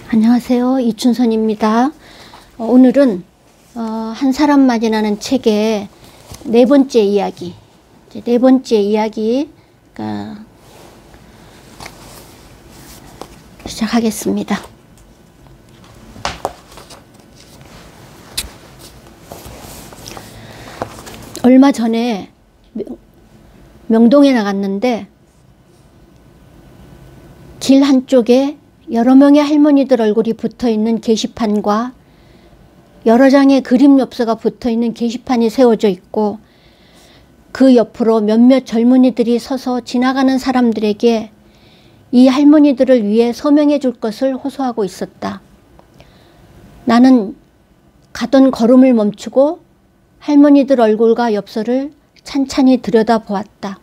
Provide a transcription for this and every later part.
안녕하세요. 이춘선입니다. 오늘은 한 사람만이라는 책의 네 번째 이야기, 네 번째 이야기가 시작하겠습니다. 얼마 전에 명동에 나갔는데 길 한쪽에 여러 명의 할머니들 얼굴이 붙어있는 게시판과 여러 장의 그림 엽서가 붙어있는 게시판이 세워져 있고, 그 옆으로 몇몇 젊은이들이 서서 지나가는 사람들에게 이 할머니들을 위해 서명해 줄 것을 호소하고 있었다. 나는 가던 걸음을 멈추고 할머니들 얼굴과 엽서를 찬찬히 들여다보았다.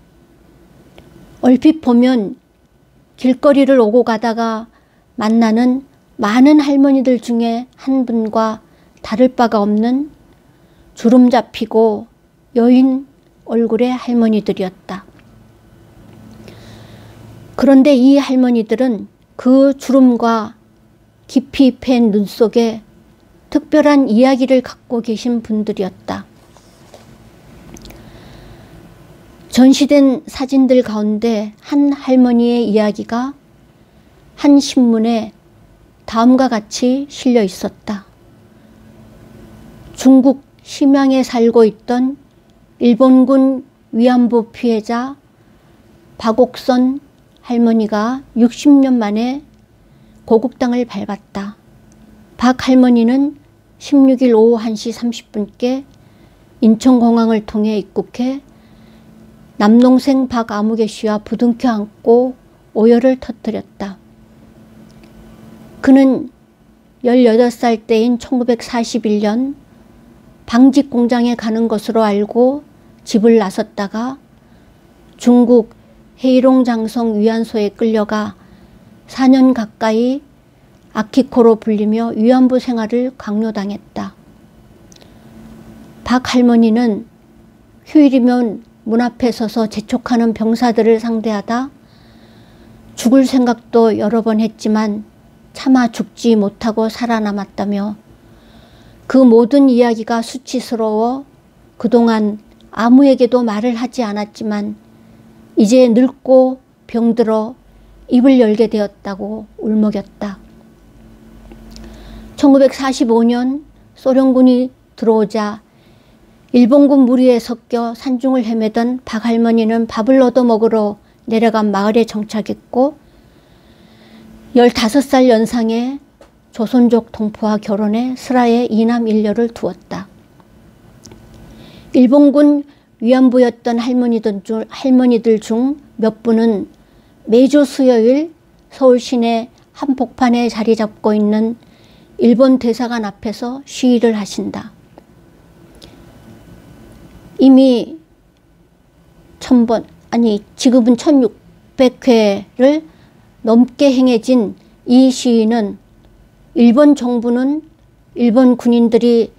얼핏 보면 길거리를 오고 가다가 만나는 많은 할머니들 중에 한 분과 다를 바가 없는 주름 잡히고 여인 얼굴의 할머니들이었다. 그런데 이 할머니들은 그 주름과 깊이 팬 눈 속에 특별한 이야기를 갖고 계신 분들이었다. 전시된 사진들 가운데 한 할머니의 이야기가 한 신문에 다음과 같이 실려 있었다. 중국 심양에 살고 있던 일본군 위안부 피해자 박옥선 할머니가 60년 만에 고국 땅을 밟았다. 박 할머니는 16일 오후 1시 30분께 인천공항을 통해 입국해 남동생 박아무개 씨와 부둥켜 안고 오열을 터뜨렸다. 그는 18살 때인 1941년 방직 공장에 가는 것으로 알고 집을 나섰다가 중국 헤이롱 장성 위안소에 끌려가 4년 가까이 아키코로 불리며 위안부 생활을 강요당했다. 박 할머니는 휴일이면 문 앞에 서서 재촉하는 병사들을 상대하다 죽을 생각도 여러 번 했지만 차마 죽지 못하고 살아남았다며, 그 모든 이야기가 수치스러워 그동안 아무에게도 말을 하지 않았지만 이제 늙고 병들어 입을 열게 되었다고 울먹였다. 1945년 소련군이 들어오자 일본군 무리에 섞여 산중을 헤매던 박 할머니는 밥을 얻어 먹으러 내려간 마을에 정착했고 15살 연상의 조선족 동포와 결혼해 슬하에 2남 1녀를 두었다. 일본군 위안부였던 할머니들 중 몇 분은 매주 수요일 서울 시내 한복판에 자리 잡고 있는 일본 대사관 앞에서 시위를 하신다. 이미 지금은 1600회를 넘게 행해진 이 시위는 일본 정부는 일본 군인들이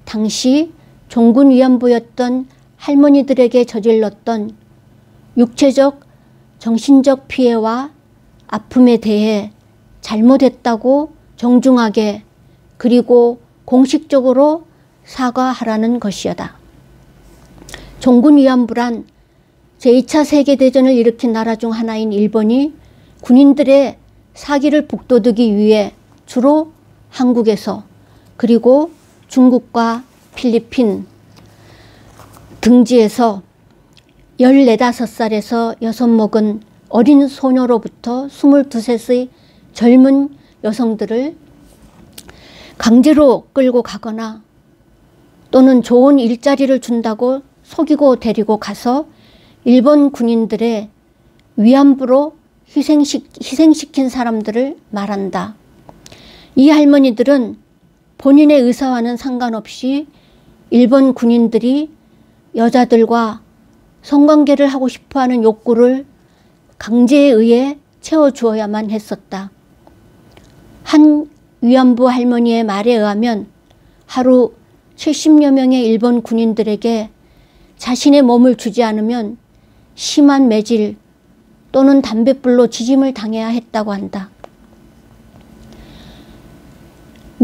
당시 종군 위안부였던 할머니들에게 저질렀던 육체적, 정신적 피해와 아픔에 대해 잘못했다고 정중하게 그리고 공식적으로 사과하라는 것이었다. 종군 위안부란 제2차 세계대전을 일으킨 나라 중 하나인 일본이 군인들의 사기를 북돋우기 위해 주로 한국에서 그리고 중국과 필리핀 등지에서 14~15살에서 여섯 먹은 어린 소녀로부터 22~23의 젊은 여성들을 강제로 끌고 가거나 또는 좋은 일자리를 준다고 속이고 데리고 가서 일본 군인들의 위안부로 희생시킨 사람들을 말한다. 이 할머니들은 본인의 의사와는 상관없이 일본 군인들이 여자들과 성관계를 하고 싶어하는 욕구를 강제에 의해 채워주어야만 했었다. 한 위안부 할머니의 말에 의하면 하루 70여 명의 일본 군인들에게 자신의 몸을 주지 않으면 심한 매질 또는 담뱃불로 지짐을 당해야 했다고 한다.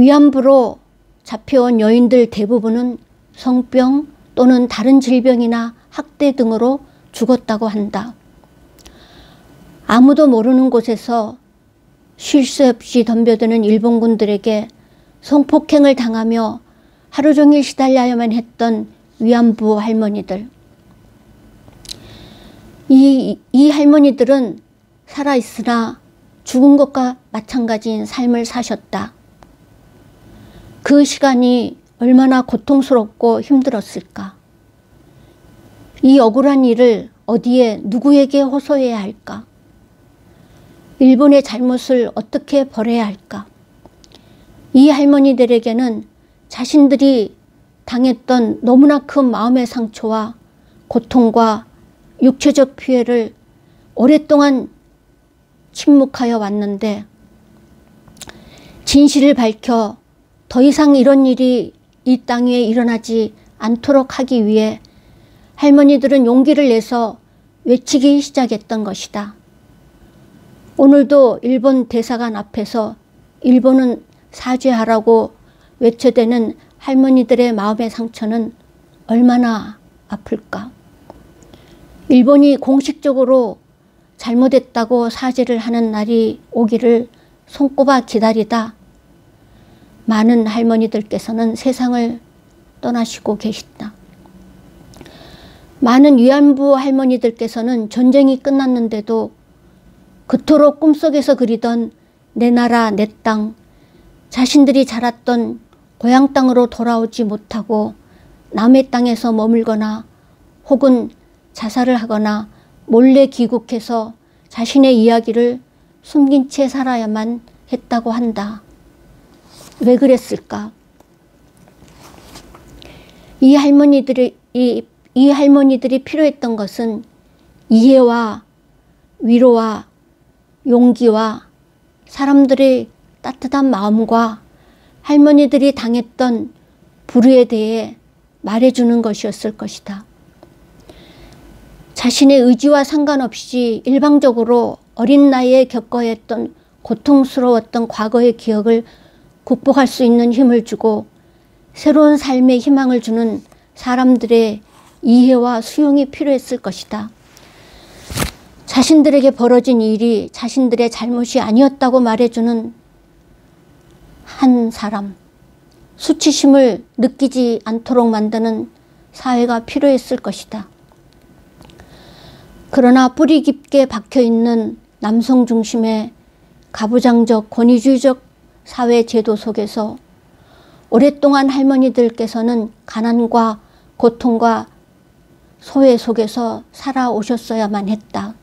위안부로 잡혀온 여인들 대부분은 성병 또는 다른 질병이나 학대 등으로 죽었다고 한다. 아무도 모르는 곳에서 쉴 새 없이 덤벼드는 일본군들에게 성폭행을 당하며 하루 종일 시달려야만 했던 위안부 할머니들. 이 할머니들은 살아있으나 죽은 것과 마찬가지인 삶을 사셨다. 그 시간이 얼마나 고통스럽고 힘들었을까. 이 억울한 일을 어디에 누구에게 호소해야 할까. 일본의 잘못을 어떻게 벌해야 할까. 이 할머니들에게는 자신들이 당했던 너무나 큰 마음의 상처와 고통과 육체적 피해를 오랫동안 침묵하여 왔는데, 진실을 밝혀 더 이상 이런 일이 이 땅 위에 일어나지 않도록 하기 위해 할머니들은 용기를 내서 외치기 시작했던 것이다. 오늘도 일본 대사관 앞에서 일본은 사죄하라고 외쳐대는 할머니들의 마음의 상처는 얼마나 아플까. 일본이 공식적으로 잘못했다고 사죄를 하는 날이 오기를 손꼽아 기다리다 많은 할머니들께서는 세상을 떠나시고 계시다. 많은 위안부 할머니들께서는 전쟁이 끝났는데도 그토록 꿈속에서 그리던 내 나라 내 땅, 자신들이 자랐던 고향 땅으로 돌아오지 못하고 남의 땅에서 머물거나 혹은 자살을 하거나 몰래 귀국해서 자신의 이야기를 숨긴 채 살아야만 했다고 한다. 왜 그랬을까? 이 할머니들이 필요했던 것은 이해와 위로와 용기와 사람들의 따뜻한 마음과 할머니들이 당했던 불의에 대해 말해주는 것이었을 것이다. 자신의 의지와 상관없이 일방적으로 어린 나이에 겪어야 했던 고통스러웠던 과거의 기억을 극복할 수 있는 힘을 주고 새로운 삶의 희망을 주는 사람들의 이해와 수용이 필요했을 것이다. 자신들에게 벌어진 일이 자신들의 잘못이 아니었다고 말해주는 한 사람, 수치심을 느끼지 않도록 만드는 사회가 필요했을 것이다. 그러나 뿌리 깊게 박혀있는 남성 중심의 가부장적 권위주의적 사회 제도 속에서 오랫동안 할머니들께서는 가난과 고통과 소외 속에서 살아오셨어야만 했다.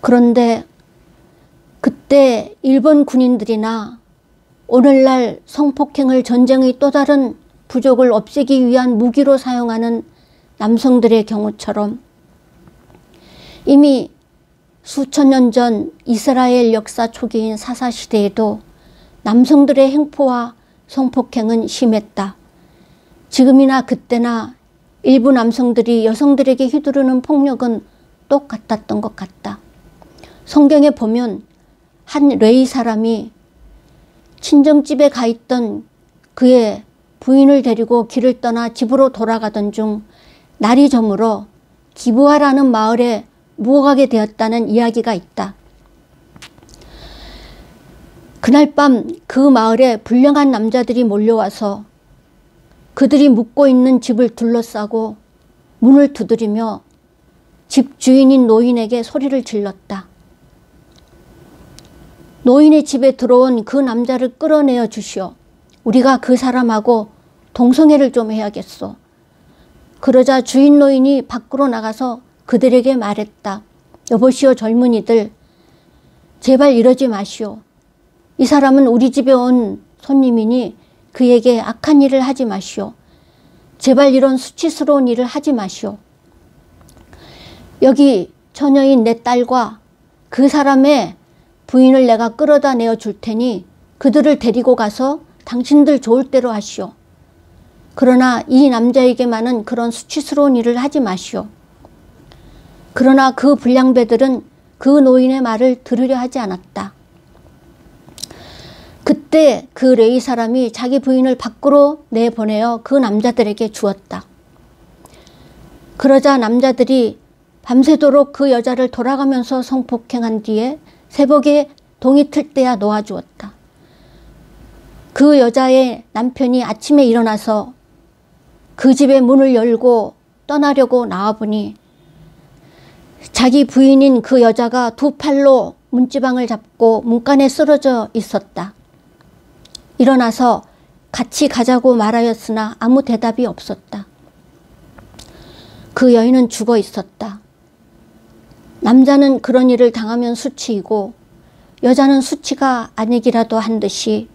그런데 그때 일본 군인들이나 오늘날 성폭행을 전쟁의 또 다른 부족을 없애기 위한 무기로 사용하는 남성들의 경우처럼 이미 수천 년 전 이스라엘 역사 초기인 사사시대에도 남성들의 행포와 성폭행은 심했다. 지금이나 그때나 일부 남성들이 여성들에게 휘두르는 폭력은 똑같았던 것 같다. 성경에 보면 한 레위 사람이 친정집에 가 있던 그의 부인을 데리고 길을 떠나 집으로 돌아가던 중 날이 저물어 기브아라는 마을에 묵어가게 되었다는 이야기가 있다. 그날 밤 그 마을에 불량한 남자들이 몰려와서 그들이 묵고 있는 집을 둘러싸고 문을 두드리며 집 주인인 노인에게 소리를 질렀다. 노인의 집에 들어온 그 남자를 끌어내어 주시오. 우리가 그 사람하고 동성애를 좀 해야겠소. 그러자 주인 노인이 밖으로 나가서 그들에게 말했다. 여보시오 젊은이들, 제발 이러지 마시오. 이 사람은 우리 집에 온 손님이니 그에게 악한 일을 하지 마시오. 제발 이런 수치스러운 일을 하지 마시오. 여기 처녀인 내 딸과 그 사람의 부인을 내가 끌어다 내어 줄 테니 그들을 데리고 가서 당신들 좋을 대로 하시오. 그러나 이 남자에게만은 그런 수치스러운 일을 하지 마시오. 그러나 그 불량배들은 그 노인의 말을 들으려 하지 않았다. 그때 그 레위 사람이 자기 부인을 밖으로 내보내어 그 남자들에게 주었다. 그러자 남자들이 밤새도록 그 여자를 돌아가면서 성폭행한 뒤에 새벽에 동이 틀 때야 놓아주었다. 그 여자의 남편이 아침에 일어나서 그 집의 문을 열고 떠나려고 나와보니 자기 부인인 그 여자가 두 팔로 문지방을 잡고 문간에 쓰러져 있었다. 일어나서 같이 가자고 말하였으나 아무 대답이 없었다. 그 여인은 죽어 있었다. 남자는 그런 일을 당하면 수치이고 여자는 수치가 아니기라도 한 듯이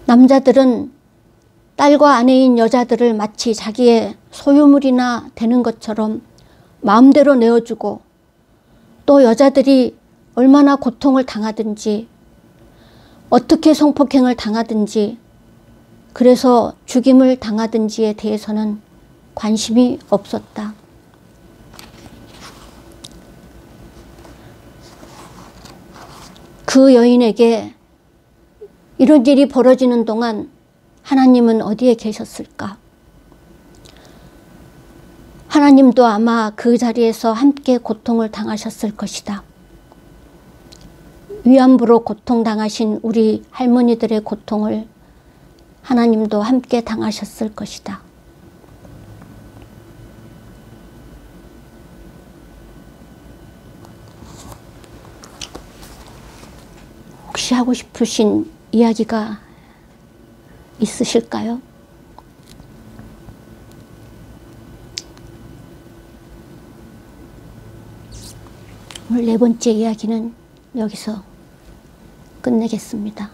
남자들은 딸과 아내인 여자들을 마치 자기의 소유물이나 되는 것처럼 마음대로 내어주고 또 여자들이 얼마나 고통을 당하든지 어떻게 성폭행을 당하든지 그래서 죽임을 당하든지에 대해서는 관심이 없었다. 그 여인에게 이런 일이 벌어지는 동안 하나님은 어디에 계셨을까? 하나님도 아마 그 자리에서 함께 고통을 당하셨을 것이다. 위안부로 고통당하신 우리 할머니들의 고통을 하나님도 함께 당하셨을 것이다. 혹시 하고 싶으신 이야기가 있으실까요? 오늘 네 번째 이야기는 여기서 끝내겠습니다.